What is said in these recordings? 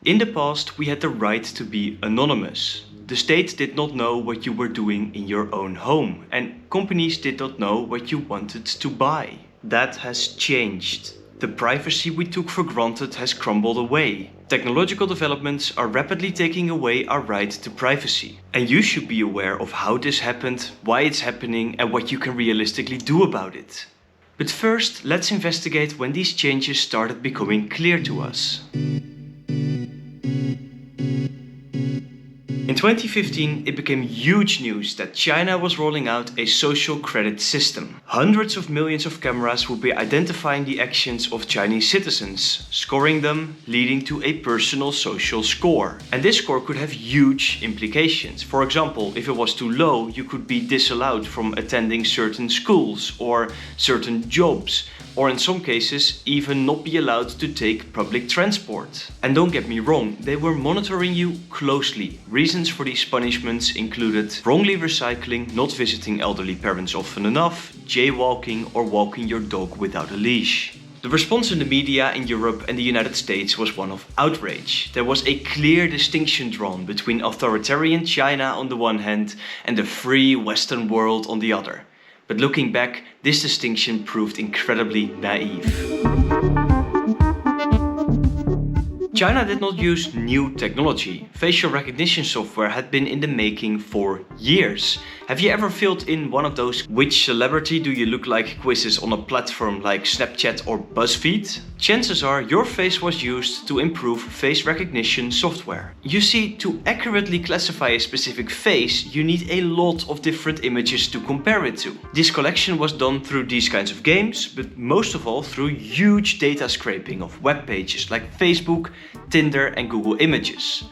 In the past, we had the right to be anonymous. The state did not know what you were doing in your own home, and companies did not know what you wanted to buy. That has changed. The privacy we took for granted has crumbled away. Technological developments are rapidly taking away our right to privacy. And you should be aware of how this happened, why it's happening, and what you can realistically do about it. But first, let's investigate when these changes started becoming clear to us. In 2015, it became huge news that China was rolling out a social credit system. Hundreds of millions of cameras would be identifying the actions of Chinese citizens, scoring them, leading to a personal social score. And this score could have huge implications. For example, if it was too low, you could be disallowed from attending certain schools or certain jobs, or in some cases, even not be allowed to take public transport. And don't get me wrong, they were monitoring you closely. Reasons for these punishments included wrongly recycling, not visiting elderly parents often enough, jaywalking, or walking your dog without a leash. The response in the media in Europe and the United States was one of outrage. There was a clear distinction drawn between authoritarian China on the one hand and the free Western world on the other. But looking back, this distinction proved incredibly naive. China did not use new technology. Facial recognition software had been in the making for years. Have you ever filled in one of those "which celebrity do you look like" quizzes on a platform like Snapchat or BuzzFeed? Chances are your face was used to improve face recognition software. You see, to accurately classify a specific face, you need a lot of different images to compare it to. This collection was done through these kinds of games, but most of all through huge data scraping of web pages like Facebook, Tinder and Google Images.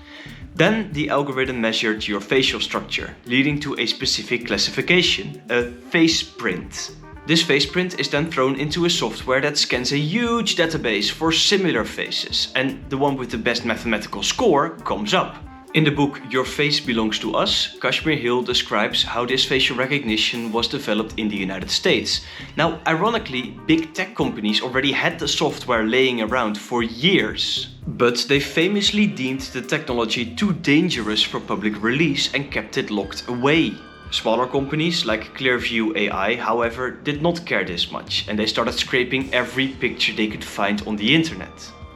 Then the algorithm measured your facial structure, leading to a specific classification, a face print. This face print is then thrown into a software that scans a huge database for similar faces, and the one with the best mathematical score comes up. In the book Your Face Belongs to Us, Kashmir Hill describes how this facial recognition was developed in the United States. Now, ironically, big tech companies already had the software laying around for years. But they famously deemed the technology too dangerous for public release and kept it locked away. Smaller companies like Clearview AI, however, did not care this much, and they started scraping every picture they could find on the internet.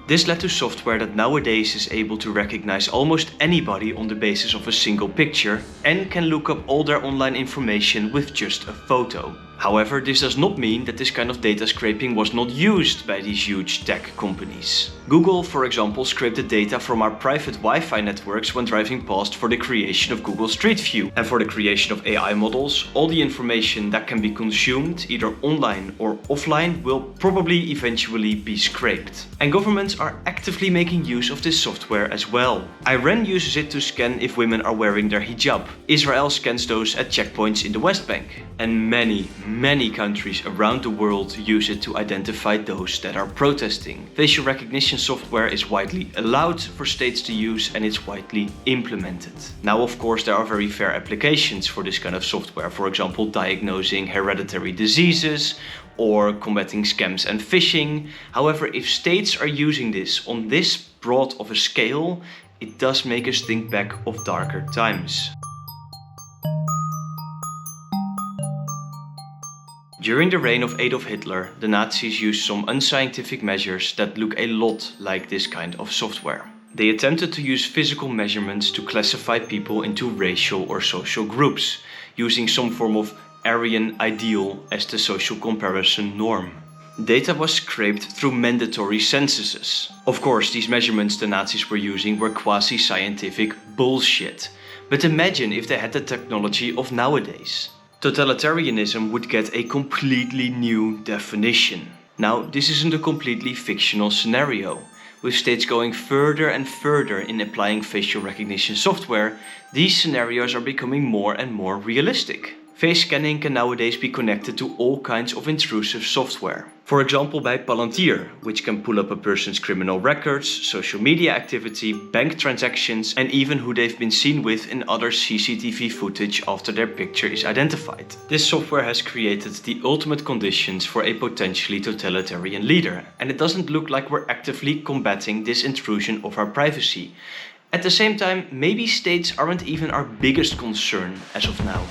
This led to software that nowadays is able to recognize almost anybody on the basis of a single picture and can look up all their online information with just a photo. However, this does not mean that this kind of data scraping was not used by these huge tech companies. Google, for example, scraped the data from our private Wi-Fi networks when driving past for the creation of Google Street View. And for the creation of AI models, all the information that can be consumed, either online or offline, will probably eventually be scraped. And governments are actively making use of this software as well. Iran uses it to scan if women are wearing their hijab. Israel scans those at checkpoints in the West Bank. And many countries around the world use it to identify those that are protesting. Facial recognition software is widely allowed for states to use and it's widely implemented. Now, of course, there are very fair applications for this kind of software. For example, diagnosing hereditary diseases or combating scams and phishing. However, if states are using this on this broad of a scale, it does make us think back of darker times. During the reign of Adolf Hitler, the Nazis used some unscientific measures that look a lot like this kind of software. They attempted to use physical measurements to classify people into racial or social groups, using some form of Aryan ideal as the social comparison norm. Data was scraped through mandatory censuses. Of course, these measurements the Nazis were using were quasi-scientific bullshit. But imagine if they had the technology of nowadays. Totalitarianism would get a completely new definition. Now, this isn't a completely fictional scenario. With states going further and further in applying facial recognition software, these scenarios are becoming more and more realistic. Face scanning can nowadays be connected to all kinds of intrusive software. For example, by Palantir, which can pull up a person's criminal records, social media activity, bank transactions, and even who they've been seen with in other CCTV footage after their picture is identified. This software has created the ultimate conditions for a potentially totalitarian leader, and it doesn't look like we're actively combating this intrusion of our privacy. At the same time, maybe states aren't even our biggest concern as of now.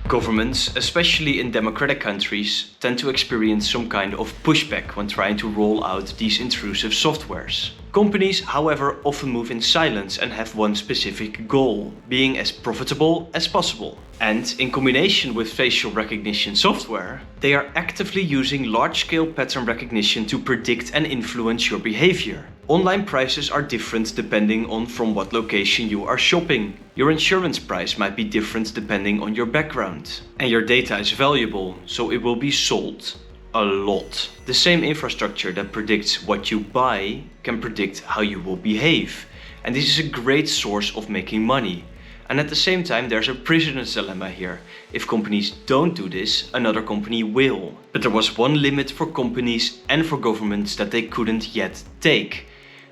Governments, especially in democratic countries, tend to experience some kind of pushback when trying to roll out these intrusive softwares. Companies, however, often move in silence and have one specific goal: being as profitable as possible. And in combination with facial recognition software, they are actively using large-scale pattern recognition to predict and influence your behavior. Online prices are different depending on from what location you are shopping. Your insurance price might be different depending on your background. And your data is valuable, so it will be sold a lot. The same infrastructure that predicts what you buy can predict how you will behave. And this is a great source of making money. And at the same time, there's a prisoner's dilemma here. If companies don't do this, another company will. But there was one limit for companies and for governments that they couldn't yet take.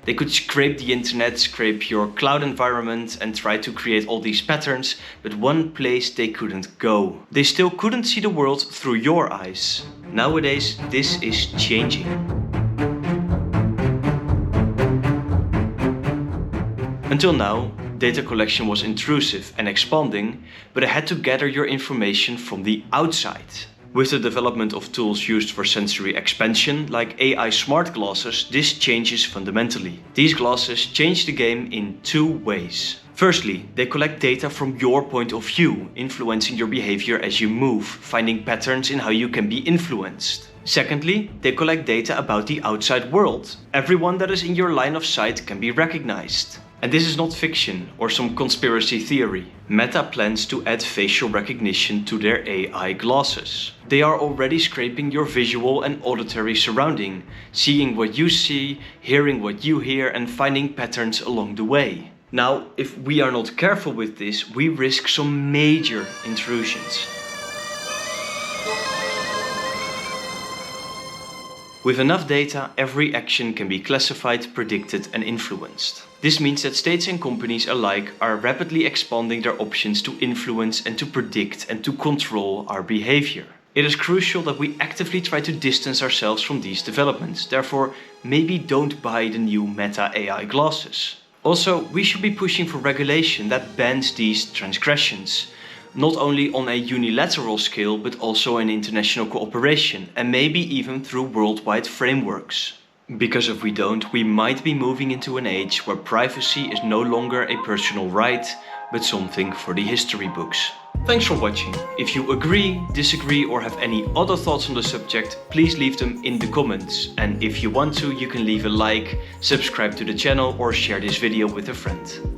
They could scrape the internet, scrape your cloud environment and try to create all these patterns, but one place they couldn't go. They still couldn't see the world through your eyes. Nowadays, this is changing. Until now, data collection was intrusive and expanding, but it had to gather your information from the outside. With the development of tools used for sensory expansion, like AI smart glasses, this changes fundamentally. These glasses change the game in two ways. Firstly, they collect data from your point of view, influencing your behavior as you move, finding patterns in how you can be influenced. Secondly, they collect data about the outside world. Everyone that is in your line of sight can be recognized. And this is not fiction or some conspiracy theory. Meta plans to add facial recognition to their AI glasses. They are already scraping your visual and auditory surrounding, seeing what you see, hearing what you hear, and finding patterns along the way. Now, if we are not careful with this, we risk some major intrusions. With enough data, every action can be classified, predicted, and influenced. This means that states and companies alike are rapidly expanding their options to influence and to predict and to control our behavior. It is crucial that we actively try to distance ourselves from these developments. Therefore, maybe don't buy the new Meta AI glasses. Also, we should be pushing for regulation that bans these transgressions. Not only on a unilateral scale, but also in international cooperation, and maybe even through worldwide frameworks. Because if we don't, we might be moving into an age where privacy is no longer a personal right, but something for the history books. Thanks for watching. If you agree, disagree, or have any other thoughts on the subject, please leave them in the comments. And if you want to, you can leave a like, subscribe to the channel, or share this video with a friend.